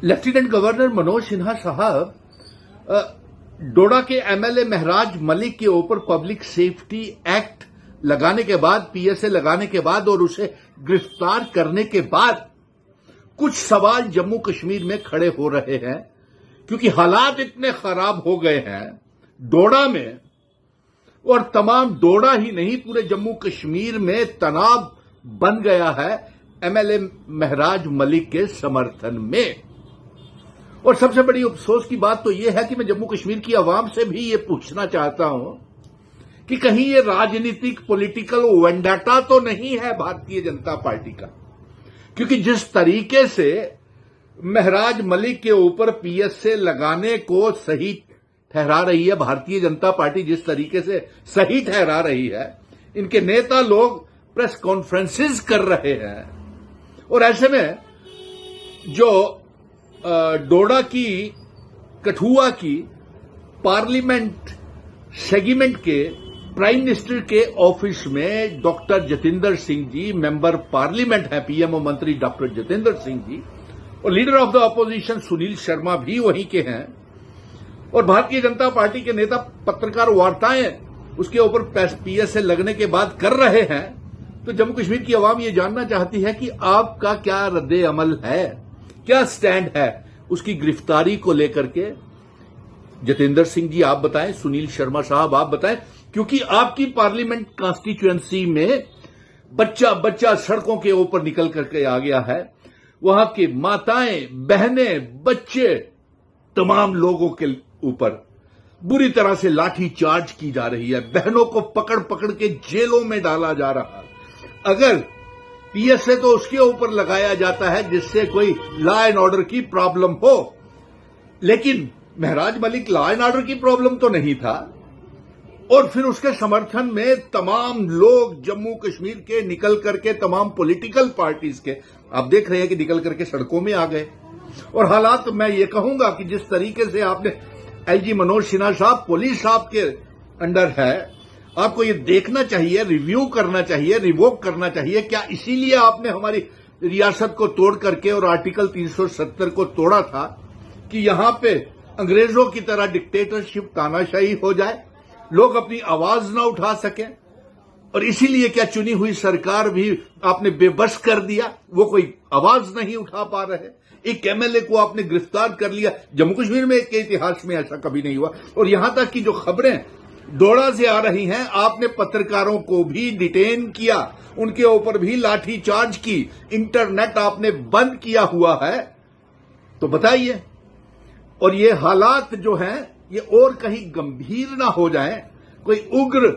Lieutenant governor Manoj Sinha साहब डोडा के MLA महराज मलिक के ऊपर पब्लिक सेफ्टी एक्ट लगाने के बाद, पीएसए लगाने के बाद और उसे गिरफ्तार करने के बाद कुछ सवाल जम्मू कश्मीर में खड़े हो रहे हैं, क्योंकि हालात इतने खराब हो गए हैं डोडा में, और तमाम डोडा ही नहीं पूरे जम्मू कश्मीर में तनाव बन गया है एमएलए महराज मलिक के समर्थन में। और सबसे बड़ी अफसोस की बात तो यह है कि मैं जम्मू कश्मीर की आवाम से भी ये पूछना चाहता हूं कि कहीं ये राजनीतिक पॉलिटिकल वेंडाटा तो नहीं है भारतीय जनता पार्टी का, क्योंकि जिस तरीके से महराज मलिक के ऊपर पीएसए लगाने को सही ठहरा रही है भारतीय जनता पार्टी, जिस तरीके से सही ठहरा रही है, इनके नेता लोग प्रेस कॉन्फ्रेंसेस कर रहे हैं, और ऐसे में जो डोडा की, कठुआ की पार्लियामेंट सेगमेंट के प्राइम मिनिस्टर के ऑफिस में doctor Jatinder Singh ji, member parliament हैं, पीएमओ मंत्री डॉक्टर जतिंदर सिंह जी, और leader of the opposition Sunil Sharma भी वहीं के हैं, और भारतीय जनता पार्टी के नेता पत्रकार वार्ताएं उसके ऊपर पीएसए लगने के बाद कर रहे हैं। तो जम्मू कश्मीर की आवाम ये जानना चाहती है कि आपका क्या रद्दे अमल है, क्या स्टैंड है उसकी गिरफ्तारी को लेकर के। जतिंदर सिंह जी आप बताएं, सुनील शर्मा साहब आप बताएं, क्योंकि आपकी पार्लियामेंट कॉन्स्टिट्यूएंसी में बच्चा बच्चा सड़कों के ऊपर निकल करके आ गया है। वहां की माताएं, बहनें, बच्चे, तमाम लोगों के ऊपर बुरी तरह से लाठी चार्ज की जा रही है, बहनों को पकड़ पकड़ के जेलों में डाला जा रहा है। अगर पीएसए तो उसके ऊपर लगाया जाता है जिससे कोई लॉ एंड ऑर्डर की प्रॉब्लम हो, लेकिन महराज मलिक लॉ एंड ऑर्डर की प्रॉब्लम तो नहीं था, और फिर उसके समर्थन में तमाम लोग जम्मू कश्मीर के निकल करके, तमाम पॉलिटिकल पार्टीज के, आप देख रहे हैं कि निकल करके सड़कों में आ गए। और हालात मैं ये कहूंगा कि जिस तरीके से आपने एलजी मनोज सिन्हा साहब पुलिस साहब के अंडर है, आपको ये देखना चाहिए, रिव्यू करना चाहिए, रिवोक करना चाहिए। क्या इसीलिए आपने हमारी रियासत को तोड़ करके और आर्टिकल 370 को तोड़ा था कि यहां पे अंग्रेजों की तरह डिक्टेटरशिप, तानाशाही हो जाए, लोग अपनी आवाज ना उठा सकें, और इसीलिए क्या चुनी हुई सरकार भी आपने बेबस कर दिया, वो कोई आवाज नहीं उठा पा रहे। एक एमएलए को आपने गिरफ्तार कर लिया, जम्मू कश्मीर में के इतिहास में ऐसा कभी नहीं हुआ। और यहां तक कि जो खबरें डोडा से आ रही हैं, आपने पत्रकारों को भी डिटेन किया, उनके ऊपर भी लाठी चार्ज की, इंटरनेट आपने बंद किया हुआ है। तो बताइए, और ये हालात जो हैं ये और कहीं गंभीर ना हो जाएं, कोई उग्र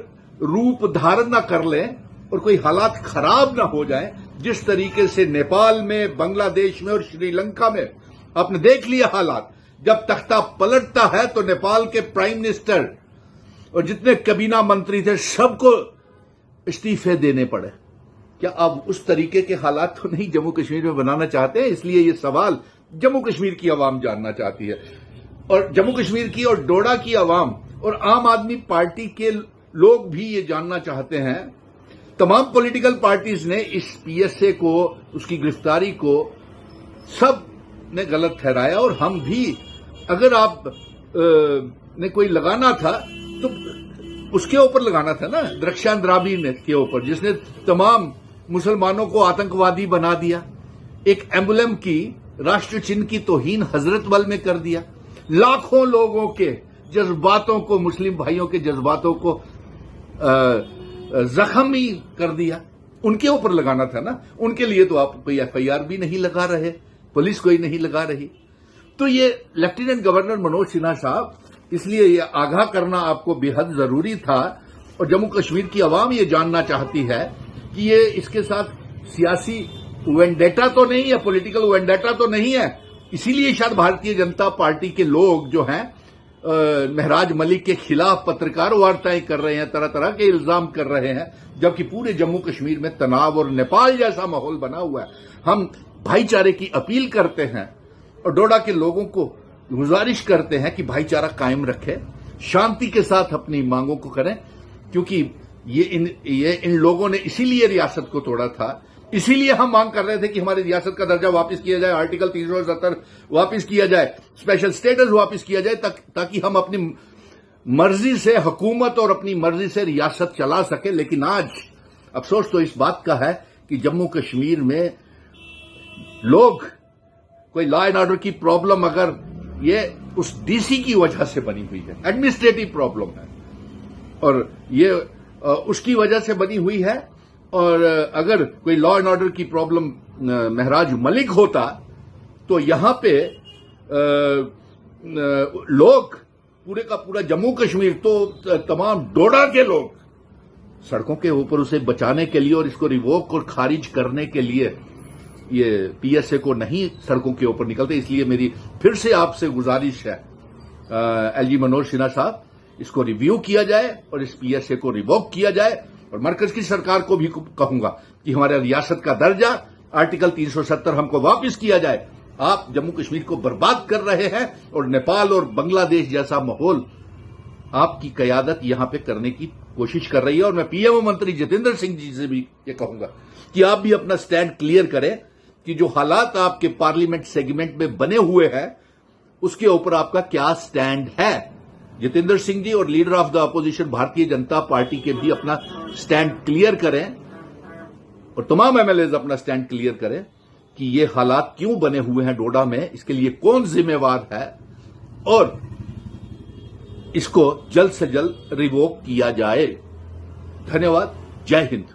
रूप धारण ना कर लें, और कोई हालात खराब ना हो जाएं, जिस तरीके से नेपाल में, बांग्लादेश में और श्रीलंका में आपने देख लिया हालात। जब तख्ता पलटता है तो नेपाल के प्राइम मिनिस्टर और जितने कैबिनेट मंत्री थे सबको इस्तीफे देने पड़े। क्या आप उस तरीके के हालात तो नहीं जम्मू कश्मीर में बनाना चाहते हैं? इसलिए ये सवाल जम्मू कश्मीर की आवाम जानना चाहती है, और जम्मू कश्मीर की और डोडा की आवाम और आम आदमी पार्टी के लोग भी ये जानना चाहते हैं। तमाम पॉलिटिकल पार्टीज ने इस पीएसए को, उसकी गिरफ्तारी को सब ने गलत ठहराया, और हम भी, अगर आप ने कोई लगाना था तो उसके ऊपर लगाना था ना, द्रक्षांत द्राबी ने के ऊपर, जिसने तमाम मुसलमानों को आतंकवादी बना दिया, एक एम्बुलम की राष्ट्र चिन्ह की तौहीन हजरत बल में कर दिया, लाखों लोगों के जज्बातों को, मुस्लिम भाइयों के जज्बातों को जख्मी कर दिया, उनके ऊपर लगाना था ना। उनके लिए तो आप कोई एफआईआर भी नहीं लगा रहे, पुलिस कोई नहीं लगा रही। तो ये लेफ्टिनेंट गवर्नर मनोज सिन्हा साहब, इसलिए ये आगाह करना आपको बेहद जरूरी था, और जम्मू कश्मीर की आवाम ये जानना चाहती है कि ये इसके साथ सियासी वेंडेटा तो नहीं है, पॉलिटिकल वेंडेटा तो नहीं है। इसीलिए शायद भारतीय जनता पार्टी के लोग जो हैं महराज मलिक के खिलाफ पत्रकार वार्ताएं कर रहे हैं, तरह तरह के इल्जाम कर रहे हैं, जबकि पूरे जम्मू कश्मीर में तनाव और नेपाल जैसा माहौल बना हुआ है। हम भाईचारे की अपील करते हैं और डोडा के लोगों को गुजारिश करते हैं कि भाईचारा कायम रखें, शांति के साथ अपनी मांगों को करें, क्योंकि ये इन लोगों ने इसीलिए रियासत को तोड़ा था اسی لیے ہم مانگ کر رہے تھے کہ ہماری ریاست کا درجہ واپس کیا جائے، آرٹیکل 370 واپس کیا جائے، اسپیشل سٹیٹس واپس کیا جائے، تاکہ ہم اپنی مرضی سے حکومت اور اپنی مرضی سے ریاست چلا سکیں. لیکن آج افسوس تو اس بات کا ہے کہ جموں کشمیر میں لوگ کوئی لا اینڈ آرڈر کی پرابلم اگر یہ اس ڈی سی کی وجہ سے بنی ہوئی ہے، ایڈمنسٹریٹو پرابلم ہے، اور یہ اس کی وجہ سے بنی ہوئی ہے. اور اگر کوئی لا اینڈ آرڈر کی پرابلم مہراج ملک ہوتا تو یہاں پہ لوگ پورے کا پورا جموں کشمیر تو تمام ڈوڈا کے لوگ سڑکوں کے اوپر اسے بچانے کے لیے اور اس کو ریووک اور خارج کرنے کے لیے یہ پی ایس اے کو نہیں سڑکوں کے اوپر نکلتے. اس لیے میری پھر سے آپ سے گزارش ہے ایل جی منوج سنہا صاحب، اس کو ریویو کیا جائے اور اس پی ایس اے کو ریووک کیا جائے. اور مرکز کی سرکار کو بھی کہوں گا کہ ہمارے ریاست کا درجہ آرٹیکل 370 ہم کو واپس کیا جائے. آپ جموں کشمیر کو برباد کر رہے ہیں اور نیپال اور بنگلہ دیش جیسا ماحول آپ کی قیادت یہاں پہ کرنے کی کوشش کر رہی ہے. اور میں پی ایم او منتری جتیندر سنگھ جی سے بھی یہ کہوں گا کہ آپ بھی اپنا سٹینڈ کلیئر کریں کہ جو حالات آپ کے پارلیمنٹ سیگمنٹ میں بنے ہوئے ہیں اس کے اوپر آپ کا کیا سٹینڈ ہے. جتیندر سنگھ جی اور leader of the opposition Bharatiya Janata party کے بھی اپنا سٹینڈ کلیئر کریں اور تمام ایم ایل ایز اپنا سٹینڈ کلیئر کریں کہ یہ حالات کیوں بنے ہوئے ہیں ڈوڈا میں، اس کے لیے کون ذمہ وار ہے اور اس کو جلد سے جلد ریووک کیا جائے. دھنیہ واد. جے ہند.